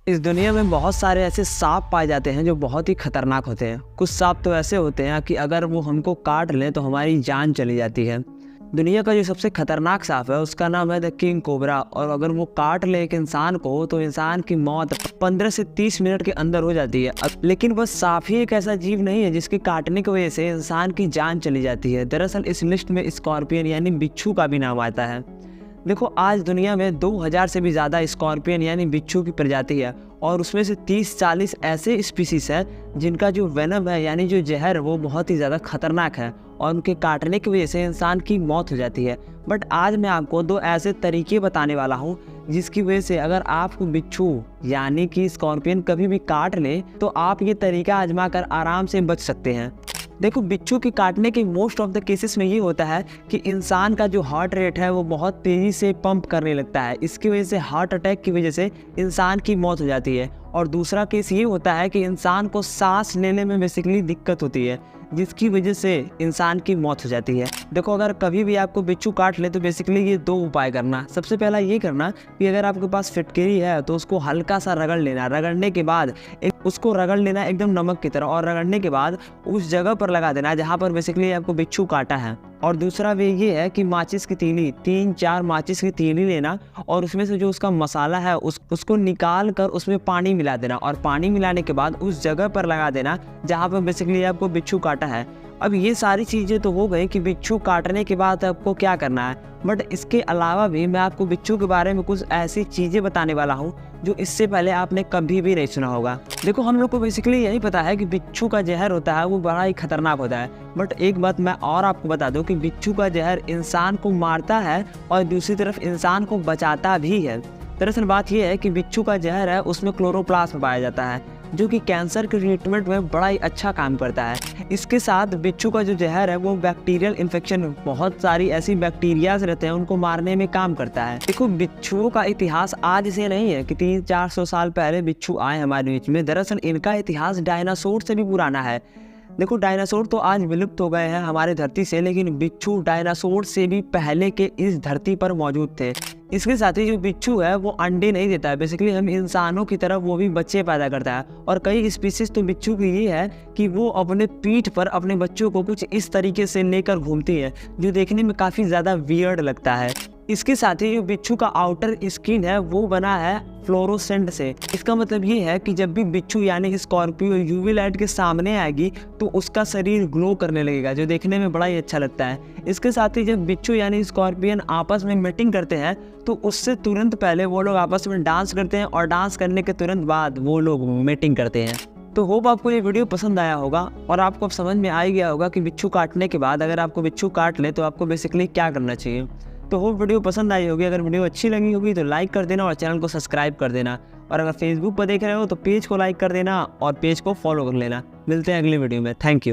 इस दुनिया में बहुत सारे ऐसे सांप पाए जाते हैं जो बहुत ही खतरनाक होते हैं। कुछ सांप तो ऐसे होते हैं कि अगर वो हमको काट लें तो हमारी जान चली जाती है। दुनिया का जो सबसे खतरनाक सांप है उसका नाम है द किंग कोबरा, और अगर वो काट ले एक इंसान को तो इंसान की मौत 15 से 30 मिनट के अंदर हो जाती है। लेकिन बस सांप ही एक ऐसा जीव नहीं है जिसके काटने की वजह से इंसान की जान चली जाती है। दरअसल इस लिस्ट में स्कॉर्पियन यानी बिच्छू का भी नाम आता है। देखो, आज दुनिया में 2000 से भी ज़्यादा स्कॉर्पियन यानी बिच्छू की प्रजाति है, और उसमें से 30-40 ऐसे स्पीसीज हैं जिनका जो वेनम है यानी जो जहर वो बहुत ही ज़्यादा खतरनाक है, और उनके काटने की वजह से इंसान की मौत हो जाती है। बट आज मैं आपको 2 ऐसे तरीके बताने वाला हूँ जिसकी वजह से अगर आपको बिच्छू यानी कि स्कॉर्पियन कभी भी काट ले तो आप ये तरीका आजमा कर आराम से बच सकते हैं। देखो, बिच्छू के काटने के मोस्ट ऑफ द केसेस में ये होता है कि इंसान का जो हार्ट रेट है वो बहुत तेज़ी से पंप करने लगता है। इसकी वजह से हार्ट अटैक की वजह से इंसान की मौत हो जाती है। और दूसरा केस ये होता है कि इंसान को सांस लेने में बेसिकली दिक्कत होती है, जिसकी वजह से इंसान की मौत हो जाती है। देखो, अगर कभी भी आपको बिच्छू काट ले तो बेसिकली ये 2 उपाय करना। सबसे पहला ये करना कि अगर आपके पास फिटकरी है तो उसको हल्का सा रगड़ लेना। रगड़ने के बाद उसको रगड़ लेना एकदम नमक की तरह, और रगड़ने के बाद उस जगह पर लगा देना जहाँ पर बेसिकली आपको बिच्छू काटा है। और दूसरा वे ये है कि माचिस की तीली, 3-4 माचिस की तीली लेना, और उसमें से जो उसका मसाला है उसको निकाल कर उसमें पानी मिला देना, और पानी मिलाने के बाद उस जगह पर लगा देना जहाँ पर बेसिकली आपको बिच्छू काटा है। अब ये सारी चीज़ें तो हो गई कि बिच्छू काटने के बाद आपको क्या करना है, बट इसके अलावा भी मैं आपको बिच्छू के बारे में कुछ ऐसी चीज़ें बताने वाला हूँ जो इससे पहले आपने कभी भी नहीं सुना होगा। देखो, हम लोग को बेसिकली यही पता है कि बिच्छू का जहर होता है वो बड़ा ही खतरनाक होता है, बट एक बात मैं और आपको बता दूं कि बिच्छू का जहर इंसान को मारता है और दूसरी तरफ इंसान को बचाता भी है। दरअसल बात यह है कि बिच्छू का जहर है उसमें क्लोरोप्लास्ट पाया जाता है जो कि कैंसर के ट्रीटमेंट में बड़ा ही अच्छा काम करता है। इसके साथ बिच्छू का जो जहर है वो बैक्टीरियल इन्फेक्शन, बहुत सारी ऐसी बैक्टीरियाज रहते हैं उनको मारने में काम करता है। देखो, बिच्छुओं का इतिहास आज से नहीं है कि 300-400 साल पहले बिच्छू आए हमारे बीच में। दरअसल इनका इतिहास डायनासोर से भी पुराना है। देखो, डायनासोर तो आज विलुप्त हो गए हैं हमारे धरती से, लेकिन बिच्छू डायनासोर से भी पहले के इस धरती पर मौजूद थे। इसके साथ ही जो बिच्छू है वो अंडे नहीं देता है, बेसिकली हम इंसानों की तरह वो भी बच्चे पैदा करता है। और कई स्पीसीज तो बिच्छू की ये है कि वो अपने पीठ पर अपने बच्चों को कुछ इस तरीके से लेकर घूमती है जो देखने में काफ़ी ज़्यादा वियर्ड लगता है। इसके साथ ही जो बिच्छू का आउटर स्किन है वो बना है फ्लोरोसेंट से। इसका मतलब ये है कि जब भी बिच्छू यानी स्कॉर्पियो यूवी लाइट के सामने आएगी तो उसका शरीर ग्लो करने लगेगा, जो देखने में बड़ा ही अच्छा लगता है। इसके साथ ही जब बिच्छू यानी स्कॉर्पियन आपस में मीटिंग करते हैं तो उससे तुरंत पहले वो लोग आपस में डांस करते हैं, और डांस करने के तुरंत बाद वो लोग मीटिंग करते हैं। तो होप आपको ये वीडियो पसंद आया होगा और आपको अब समझ में आ ही गया होगा कि बिच्छू काटने के बाद अगर आपको बिच्छू काट ले तो आपको बेसिकली क्या करना चाहिए। तो होप वीडियो पसंद आई होगी। अगर वीडियो अच्छी लगी होगी तो लाइक कर देना और चैनल को सब्सक्राइब कर देना, और अगर फेसबुक पर देख रहे हो तो पेज को लाइक कर देना और पेज को फॉलो कर लेना। मिलते हैं अगली वीडियो में। Thank you.